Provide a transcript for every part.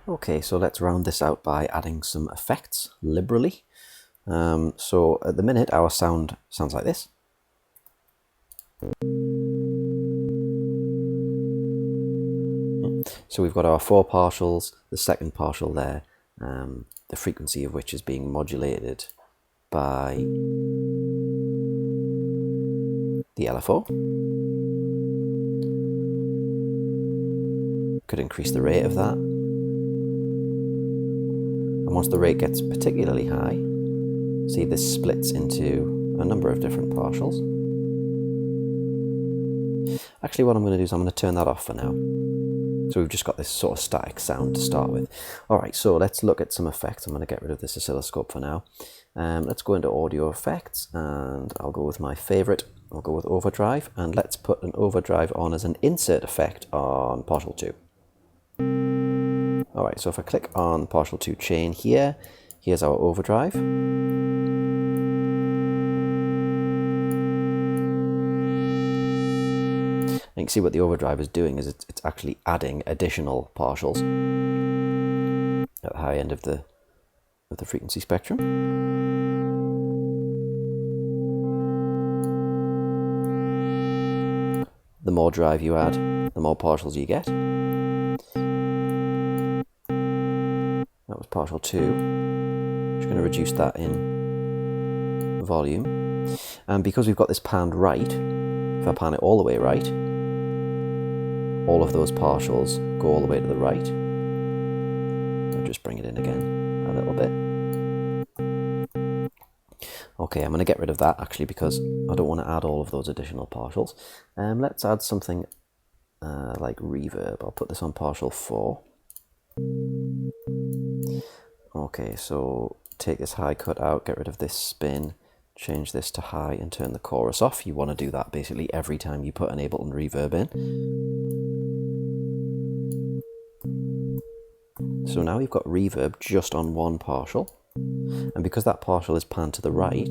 Okay, so let's round this out by adding some effects liberally. So at the minute our sound sounds like this. So we've got our four partials, the second partial there, the frequency of which is being modulated by the LFO. Could increase the rate of that. And once the rate gets particularly high, see this splits into a number of different partials. Actually, what I'm going to do is I'm going to turn that off for now. So we've just got this sort of static sound to start with. Alright, so let's look at some effects. I'm going to get rid of this oscilloscope for now. Let's go into audio effects, and I'll go with my favourite. I'll go with overdrive, and let's put an overdrive on as an insert effect on partial 2. Alright, so if I click on partial 2 chain here, here's our overdrive. And you can see what the overdrive is doing is it's actually adding additional partials at the high end of the frequency spectrum. The more drive you add, the more partials you get. That was partial 2. I'm just going to reduce that in volume. And because we've got this panned right, if I pan it all the way right, all of those partials go all the way to the right. I'll just bring it in again a little bit. Okay, I'm going to get rid of that actually because I don't want to add all of those additional partials. Let's add something like reverb. I'll put this on partial 4. Okay, so take this high cut out, get rid of this spin, change this to high and turn the chorus off. You want to do that basically every time you put an Ableton reverb in. So now you've got reverb just on one partial, and because that partial is panned to the right,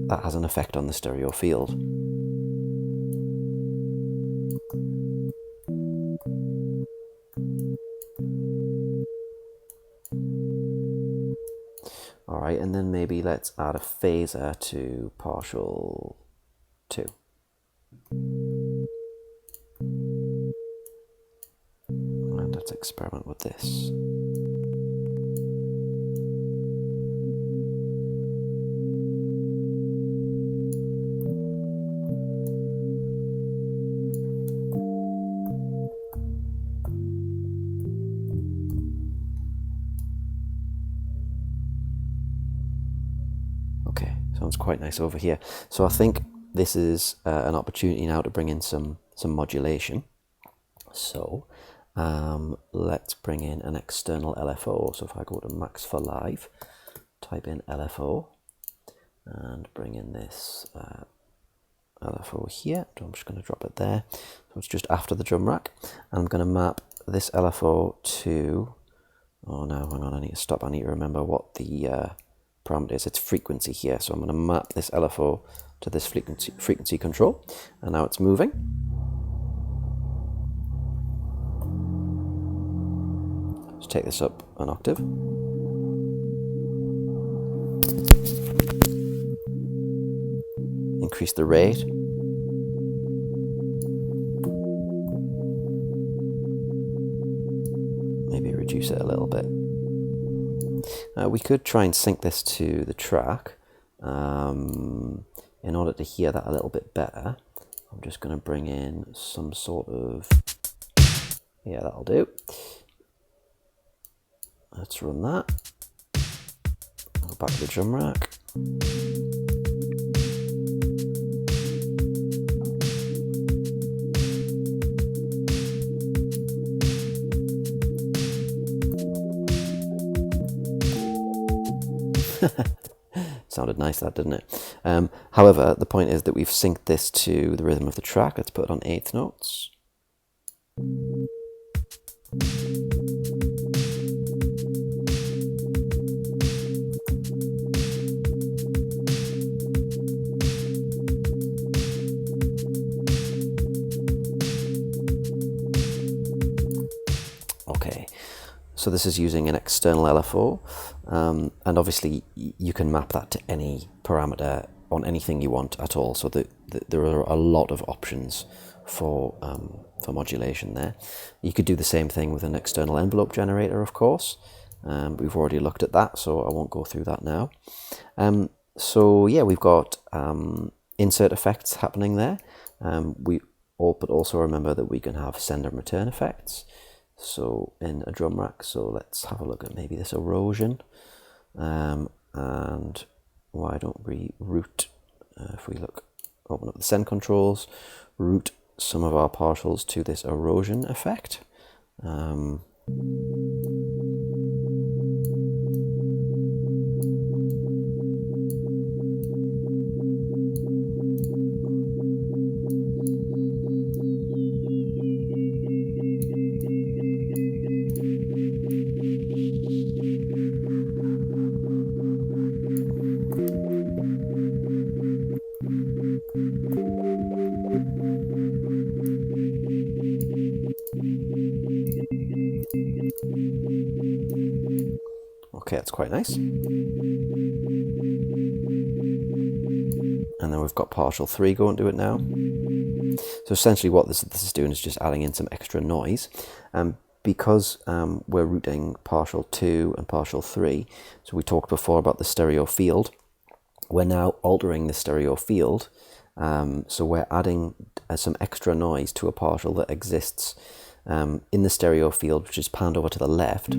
that has an effect on the stereo field. Alright, and then maybe let's add a phaser to partial 2. And let's experiment with this. Okay, sounds quite nice over here. So I think this is an opportunity now to bring in some modulation. So let's bring in an external LFO. So if I go to Max for Live, type in LFO, and bring in this LFO here. So I'm just going to drop it there. So it's just after the drum rack. And I'm going to map this LFO to, oh no, hang on, I need to stop. I need to remember what the parameter is. It's frequency here. So I'm going to map this LFO to this frequency control. And now it's moving. Let's take this up an octave. Increase the rate. Maybe reduce it a little bit. We could try and sync this to the track in order to hear that a little bit better. I'm just going to bring in some sort of, yeah, that'll do. Let's run that. Go back to the drum rack. Sounded nice, that, didn't it? However, the point is that we've synced this to the rhythm of the track. Let's put it on 8th notes. So this is using an external LFO, and obviously you can map that to any parameter on anything you want at all. So there are a lot of options for modulation there. You could do the same thing with an external envelope generator, of course. We've already looked at that, so I won't go through that now. So yeah, we've got insert effects happening there. But also remember that we can have send and return effects. So in a drum rack, so let's have a look at maybe this erosion. And why don't we route, if we open up the send controls, route some of our partials to this erosion effect. Okay, that's quite nice. And then we've got partial 3 going to it now. So essentially what this is doing is just adding in some extra noise. Because we're routing partial 2 and partial 3, so we talked before about the stereo field, we're now altering the stereo field. So we're adding some extra noise to a partial that exists in the stereo field, which is panned over to the left.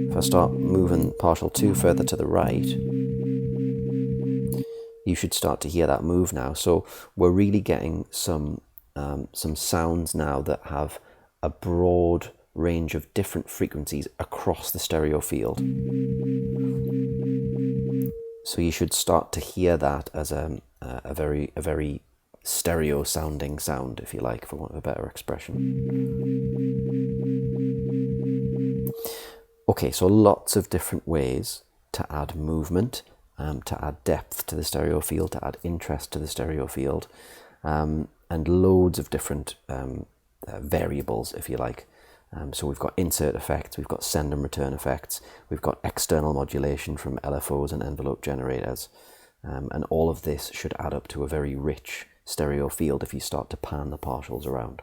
If I start moving partial 2 further to the right, you should start to hear that move now. So we're really getting some sounds now that have a broad range of different frequencies across the stereo field. So you should start to hear that as a very stereo sounding sound, if you like, for want of a better expression. Okay, so lots of different ways to add movement, to add depth to the stereo field, to add interest to the stereo field, and loads of different variables, if you like. So we've got insert effects, we've got send and return effects, we've got external modulation from LFOs and envelope generators, and all of this should add up to a very rich stereo field if you start to pan the partials around.